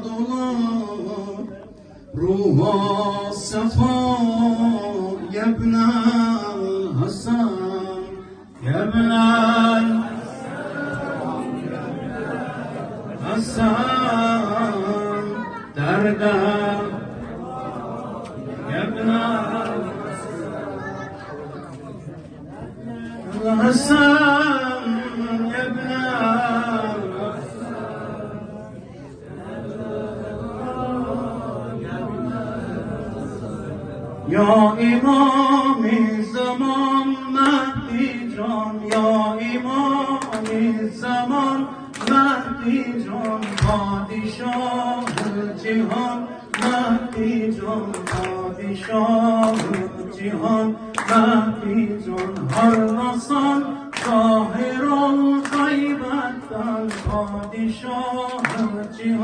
دولار روح الصفا يا ابن الحسن يا ابن الحسن دردم يا ابن الحسن يا ابن یا امام زمان مهدی جان یا امام زمان مهدی جان پادشاه جهان مهدی جان پادشاه جهان مهدی جان هر نسان ظاهر الغیبت پادشاه جهان